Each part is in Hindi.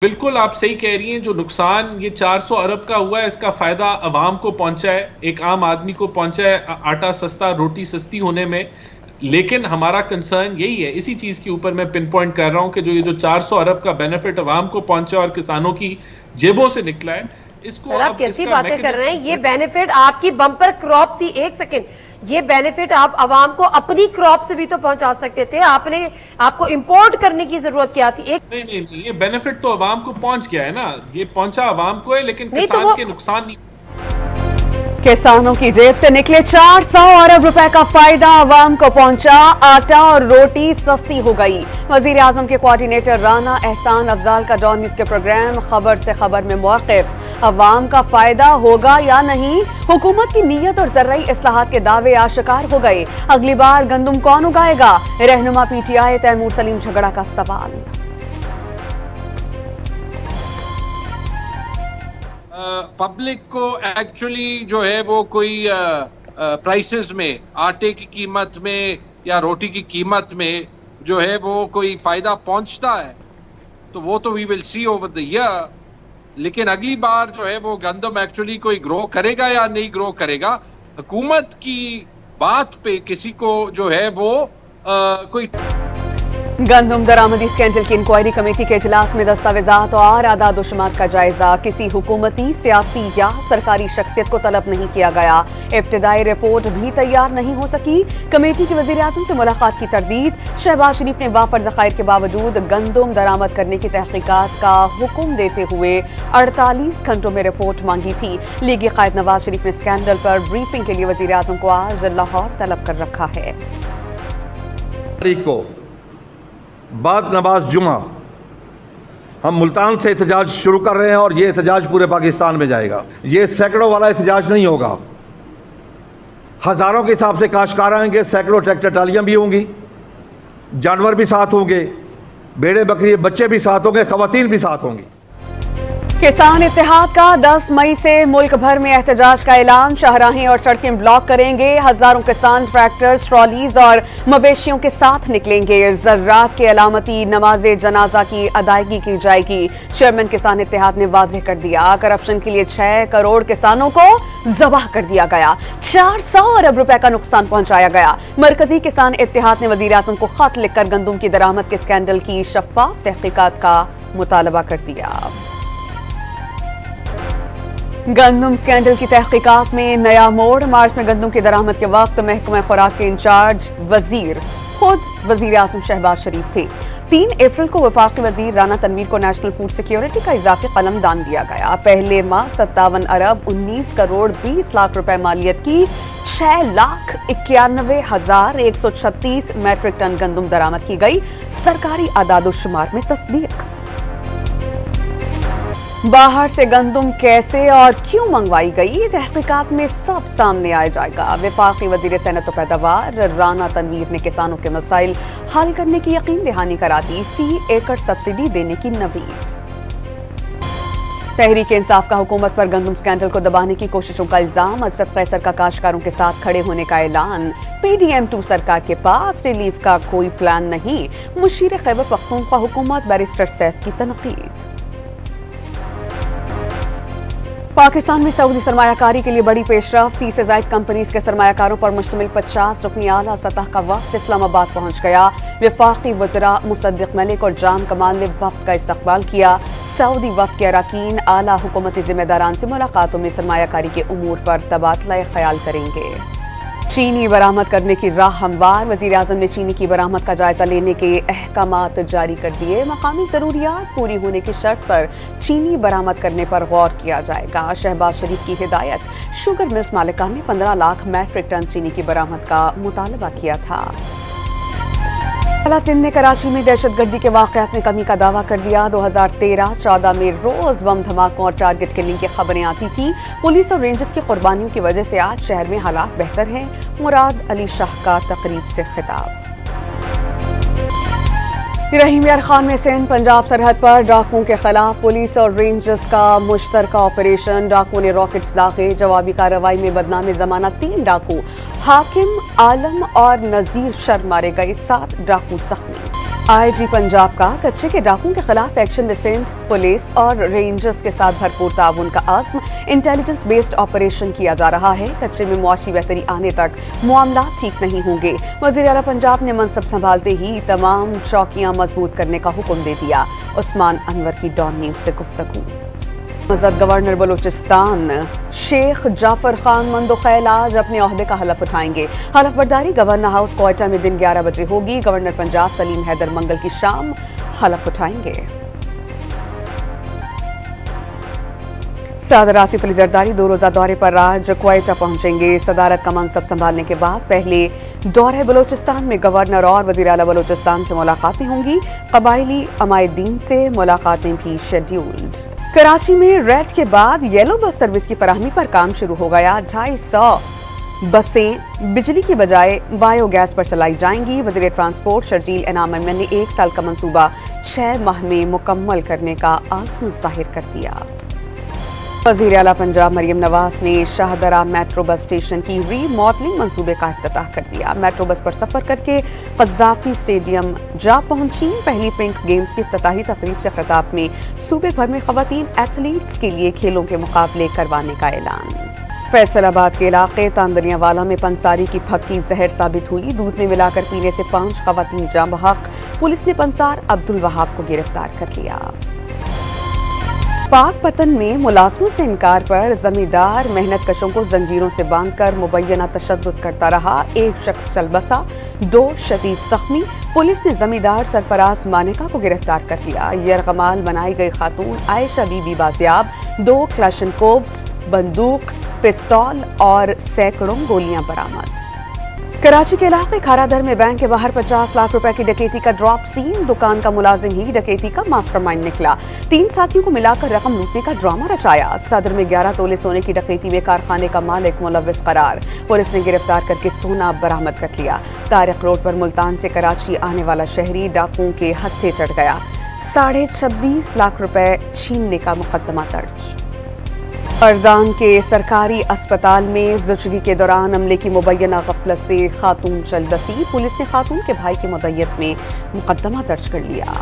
बिल्कुल आप सही कह रही हैं। जो नुकसान ये 400 अरब का हुआ है, इसका फायदा अवाम को पहुंचा है, एक आम आदमी को पहुंचा है, आटा सस्ता, रोटी सस्ती होने में। लेकिन हमारा कंसर्न यही है, इसी चीज के ऊपर मैं पिन पॉइंट कर रहा हूं कि जो 400 अरब का बेनिफिट अवाम को पहुंचा और किसानों की जेबों से निकला है, इसको सर आप कैसी बातें कर रहे हैं। ये बेनिफिट आपकी बम्पर क्रॉप थी, एक सेकंड, ये बेनिफिट आप आवाम को अपनी क्रॉप से भी तो पहुंचा सकते थे। आपको इंपोर्ट करने की जरूरत क्या थी? नहीं, ये बेनिफिट तो आवाम को पहुंच गया है ना, ये पहुंचा आवाम को है, लेकिन किसान के नुकसान नहीं। किसानों की जेब से निकले 400 अरब रुपए का फायदा आवाम को पहुंचा, आटा और रोटी सस्ती हो गई। वजीर आजम के कोऑर्डिनेटर राना एहसान अफजाल का जॉन न्यूज के प्रोग्राम खबर से खबर में मौक़िफ़, अवाम का फायदा होगा या नहीं, हुकूमत की नीयत और ज़र्राई इस्लाहात के दावे आशिकार हो गए। अगली बार गंदुम कौन उगाएगा, रहनुमा PTI तैमूर सलीम झगड़ा का सवाल। पब्लिक को एक्चुअली जो है वो कोई प्राइसेस में, आटे की कीमत में या रोटी की कीमत में जो है वो कोई फायदा पहुंचता है तो वो तो we will see over the year. लेकिन अगली बार जो है वो गंदम एक्चुअली कोई ग्रो करेगा या नहीं ग्रो करेगा, हुकूमत की बात पे किसी को जो है वो कोई। गंदम दरामदी स्कैंडल की इंक्वायरी कमेटी के इजलास में दस्तावेजात और आदाद-ओ-शुमार का जायजा, किसी हुकूमती, सियासी या सरकारी शख्सियत को तलब नहीं किया गया। इब्तिदाई रिपोर्ट भी तैयार नहीं हो सकी। कमेटी के वजीर आजम से मुलाकात की तरदीद। शहबाज शरीफ ने वाफर ज़खायर के बावजूद गंदम दरामद करने की तहकीकात का हुक्म देते हुए 48 घंटों में रिपोर्ट मांगी थी। लीगी कायद नवाज शरीफ ने स्कैंडल पर ब्रीफिंग के लिए वजीर आजम को आज लाहौर तलब कर रखा है। बाद नमाज जुमा हम मुल्तान से एहतजाज शुरू कर रहे हैं और ये एहतजाज पूरे पाकिस्तान में जाएगा। ये सैकड़ों वाला एहतजाज नहीं होगा, हजारों के हिसाब से काश्तकार आएंगे, सैकड़ों ट्रैक्टर ट्रालियां भी होंगी, जानवर भी साथ होंगे, भेड़े बकरी बच्चे भी साथ होंगे, खवातीन भी साथ होंगी। किसान इत्तेहाद का 10 मई से मुल्क भर में एहतजाज का ऐलान। शाहराहें और सड़कें ब्लॉक करेंगे। हजारों किसान ट्रैक्टर्स, ट्रॉलीज और मवेशियों के साथ निकलेंगे। ज़र्रात के अलामती नमाज जनाजा की अदायगी की जाएगी। चेयरमैन किसान इत्तेहाद ने वाज़ेह कर दिया, करप्शन के लिए 6 करोड़ किसानों को ज़बाह कर दिया गया, 400 अरब रुपए का नुकसान पहुंचाया गया। मरकजी किसान इत्तेहाद ने वजीर आज़म को खत लिखकर गंदम की दरामद के स्कैंडल की शफ़ाफ तहकीकात का मुतालबा कर दिया। गंदम स्कैंडल की तहकीकात में नया मोड़। मार्च में गंदम की दरामद के वक्त महकमा खुराक के इंचार्ज वजीर खुद वजीर आजम शहबाज शरीफ थे। 3 अप्रैल को वफाकी वजीर राना तनवीर को नेशनल फूड सिक्योरिटी का इजाफी कलम दान दिया गया। पहले माह 57 अरब 19 करोड़ 20 लाख रुपए मालियत की 6,91,136 मैट्रिक टन गंदम दरामद की गई। सरकारी आदाद-ओ-शुमार में तस्दीक। बाहर से गंदम कैसे और क्यों मंगवाई गई, तहकीकात में सब सामने आ जाएगा। वफाकी वजीर सैनत व पैदावार राना तनवीर ने किसानों के मसाइल हल करने की यकीन दहानी करा दी। फी एकड़ सब्सिडी देने की नवीद। तहरीक इंसाफ का हुकूमत पर गंदम स्कैंडल को दबाने की कोशिशों का इल्जाम। असद कैसर का काश्तकारों के साथ खड़े होने का ऐलान। PDM2 सरकार के पास रिलीफ का कोई प्लान नहीं। मुशीर खैबर पख्तूनख्वा हुकूमत बैरिस्टर सैफ की तनकीद। पाकिस्तान में सऊदी सरमायाकारी के लिए बड़ी पेशरफ। 30 से ज़ायद कंपनीज के सरमायाकारों पर मुश्तमिल 50 रुकनी आला सतह का वफ्द इस्लामाबाद पहुंच गया। वफाकी वज़रा मुसद्दिक मलिक और जाम कमाल ने वफ्द का इस्तकबाल किया। सऊदी वफ्द के अरकान आला हुकूमती जिम्मेदारान से मुलाकातों में सरमायाकारी के उमूर पर तबादला ख्याल करेंगे। चीनी बरामद करने की राह हमवार। वजीर आजम ने चीनी की बरामद का जायजा लेने के अहकामात जारी कर दिए। मकामी जरूरियात पूरी होने की शर्त पर चीनी बरामद करने पर गौर किया जाएगा। शहबाज शरीफ की हिदायत। शुगर मिल्स मालिकान ने 15 लाख मैट्रिक टन चीनी की बरामद का मुतालबा किया था। सिंध ने कराची में दहशतगर्दी के वाकयात में कमी का दावा कर दिया। 2013-14 में रोज बम धमाकों और टारगेट किलिंग की खबरें आती थी। पुलिस और रेंजर्स की कुर्बानियों की वजह से आज शहर में हालात बेहतर हैं। मुराद अली शाह का तकरीब से खिताब। रहीम यार खान में सिंध पंजाब सरहद पर डाकुओं के खिलाफ पुलिस और रेंजर्स का मुश्तरका ऑपरेशन। डाकुओं ने रॉकेट्स दागे। जवाबी कार्रवाई में बदनाम जमाना 3 डाकू हाकिम आलम और नजीर शर्मा मारे गए, 7 डाकू जख्मी। आईजी पंजाब का कच्चे के डाकुओं के खिलाफ एक्शन में सिंध पुलिस और रेंजर्स के साथ भरपूर ताउन का आज़्म। इंटेलिजेंस बेस्ड ऑपरेशन किया जा रहा है। कच्चे में मुआशी बेहतरी आने तक मामला ठीक नहीं होंगे। वज़ीर आला पंजाब ने मनसब संभालते ही तमाम चौकियां मजबूत करने का हुक्म दे दिया। उस्मान अनवर की डॉन न्यूज से गुफ्तगू। मज़द गवर्नर बलूचिस्तान शेख जाफर खान मंदोखैल आज अपने ओहदे का हलफ उठाएंगे। हलफ बर्दारी गवर्नर हाउस क्वार्टर में दिन 11 बजे होगी। गवर्नर पंजाब सलीम हैदर मंगल की शाम हलफ उठाएंगे। सदर आसिफ अली जरदारी 2 रोजा दौरे पर आज क्वेटा पहुंचेंगे। सदारत का मनसब संभालने के बाद पहले दौरे बलूचिस्तान में गवर्नर और वज़ीर आला बलूचिस्तान से मुलाकातें होंगी। कबायली अमायदीन से मुलाकातें भी शेड्यूल्ड। कराची में रेड के बाद येलो बस सर्विस की फराहमी पर काम शुरू हो गया। 250 बसें बिजली की बजाय बायोगैस पर चलाई जाएंगी। वज़ीर ट्रांसपोर्ट शर्जील इनाम अहमद ने 1 साल का मंसूबा 6 माह में मुकम्मल करने का आज़्म जाहिर कर दिया। वज़ीर आला पंजाब मरियम नवाज ने शाहदरा मेट्रो बस स्टेशन की रीमॉडलिंग मंसूबे का इफ्तिताह कर दिया। मेट्रो बस पर सफर करके क़ज़्ज़ाफ़ी स्टेडियम जा पहुंची। पहली पिंक गेम्स की इफ्तिताही तकरीब से खिताब में सूबे भर में ख़वातीन एथलीट्स के लिए खेलों के मुकाबले करवाने का ऐलान। फैसलाबाद के इलाके तांदनियावाला में पंसारी की फक्की जहर साबित हुई। दूध में मिलाकर पीने से 5 ख़वातीन जाँ बहक। पुलिस ने पंसार अब्दुल वहाब को गिरफ्तार कर लिया। पाक पतन में मुलाजमों से इनकार पर जमींदार मेहनत कशों को जंजीरों से बांधकर मुबैना तशद्दुद करता रहा। 1 शख्स चल बसा, 2 शदीद जख्मी। पुलिस ने जमींदार सरफराज मानिका को गिरफ्तार कर लिया। यरगमाल बनाई गई खातून आयशा बीबी बाजियाब। 2 क्लाशनकोव्स, बंदूक, पिस्तौल और सैकड़ों गोलियां बरामद। कराची के इलाके खारादर में बैंक के बाहर 50 लाख रुपए की डकैती का ड्रॉप सीन। दुकान का मुलाजिम ही डकैती का मास्टरमाइंड निकला। 3 साथियों को मिलाकर रकम लूटने का ड्रामा रचाया। सदर में 11 तोले सोने की डकैती में कारखाने का मालिक मुलव्विस करार। पुलिस ने गिरफ्तार करके सोना बरामद कर लिया। तारिक रोड पर मुल्तान से कराची आने वाला शहरी डाकुओं के हत्थे चढ़ गया। 26.5 लाख रुपए छीनने का मुकदमा दर्ज। फरदान के सरकारी अस्पताल में ज़ुचगी के दौरान अमले की मुबैना गफलत से खातून चल बसी। पुलिस ने खातून के भाई की मुद्दत में मुकदमा दर्ज कर लिया।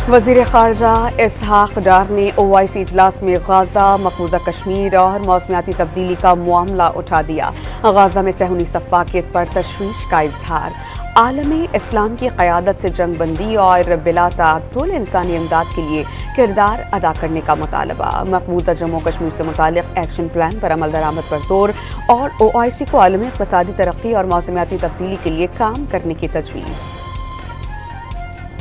वज़ीर ख़ारजा इसहाक डार ने OIC इजलास में गाज़ा, मकबूजा कश्मीर और मौसमियाती तब्दीली का मामला उठा दिया। गाज़ा में सहूनी सफ़ाकियत पर तशवीश का इजहार। आलमी इस्लाम की क़यादत से जंग बंदी और बिला ताक़ुल इंसानी इमदाद के लिए किरदार अदा करने का मुतालबा। मकबूजा जम्मू कश्मीर से मुतालिक एक्शन प्लान पर अमल दरामद पर जोर और OIC को आलमी इक़्तिसादी तरक्की और मौसमियाती तब्दीली के लिए काम करने की तजवीज़।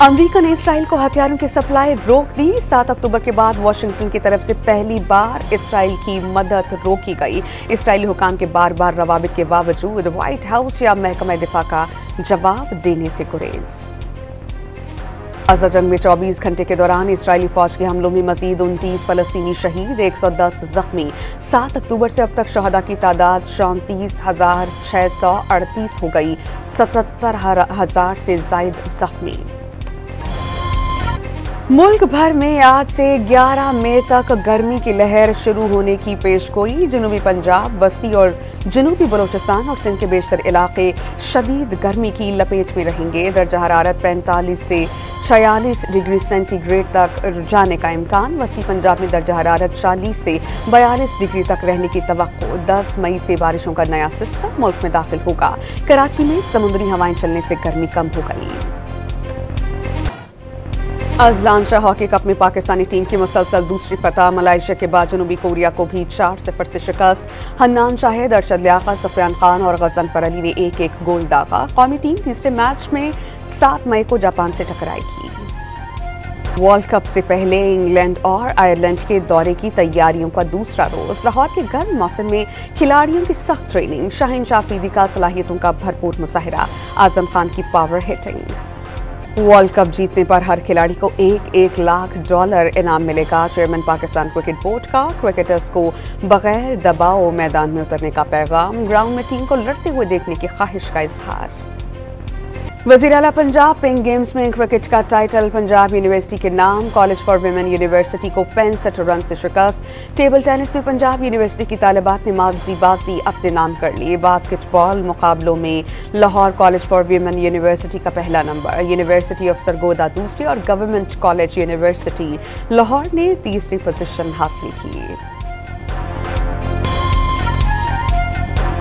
अमरीका ने इसराइल को हथियारों की सप्लाई रोक दी। 7 अक्टूबर के बाद वाशिंगटन की तरफ से पहली बार इसराइल की मदद रोकी गई। इसराइली हुकाम के बार बार रवाबित के बावजूद व्हाइट हाउस या महकमा दिफा का जवाब देने से गुरेज। गाज़ा जंग में 24 घंटे के दौरान इसराइली फौज के हमलों में मजीद 29 फलस्तीनी शहीद, 110 जख्मी। 7 अक्टूबर से अब तक शहदा की तादाद 34,638 हो गई। 77,000 से जायद जख्मी। मुल्क भर में आज से 11 मई तक गर्मी की लहर शुरू होने की पेशगोई। जनूबी पंजाब, बस्ती और जनूबी बलूचिस्तान और सिंध के बेशतर इलाके शदीद गर्मी की लपेट में रहेंगे। दर्जा हरारत 45 से 46 डिग्री सेंटीग्रेड तक जाने का इम्कान। वस्ती पंजाब में दर्जा हरारत 40 से 42 डिग्री तक रहने की तवक्को। 10 मई से बारिशों का नया सिस्टम मुल्क में दाखिल होगा। कराची में समुद्री हवाएं चलने से गर्मी कम हो गई। अजलान शाह हॉकी कप में पाकिस्तानी टीम की मुसलसल दूसरी फतह। मलाइशिया के बाद जनूबी कोरिया को भी 4-0 से शिकस्त। हन्नान शाहिद, अरशद लियाकत, सुफियान खान और गजनफर अली ने 1-1 गोल दागा। कौमी टीम तीसरे मैच में 7 मई को जापान से टकराएगी। वर्ल्ड कप से पहले इंग्लैंड और आयरलैंड के दौरे की तैयारियों का दूसरा रोज। लाहौर के गर्म मौसम में खिलाड़ियों की सख्त ट्रेनिंग। शाहीन शाह अफरीदी का सलाहियतों का भरपूर मुजाहिरा। आजम खान की पावर हिटिंग। वर्ल्ड कप जीतने पर हर खिलाड़ी को $1 लाख इनाम मिलेगा। चेयरमैन पाकिस्तान क्रिकेट बोर्ड का क्रिकेटर्स को बगैर दबाव मैदान में उतरने का पैगाम। ग्राउंड में टीम को लड़ते हुए देखने की ख्वाहिश का इजहार। वज़ीर आला पंजाब पिंक गेम्स में क्रिकेट का टाइटल पंजाब यूनिवर्सिटी के नाम। कॉलेज फॉर विमेन यूनिवर्सिटी को 65 रन से शिकस्त। टेबल टेनिस में पंजाब यूनिवर्सिटी की तालिबात ने माजी बाजी अपने नाम कर ली। बास्केटबॉल मुकाबलों में Lahore college for women university का पहला नंबर, यूनिवर्सिटी ऑफ सरगोदा दूसरी और गवर्नमेंट कॉलेज यूनिवर्सिटी लाहौर ने तीसरी पोजीशन हासिल की।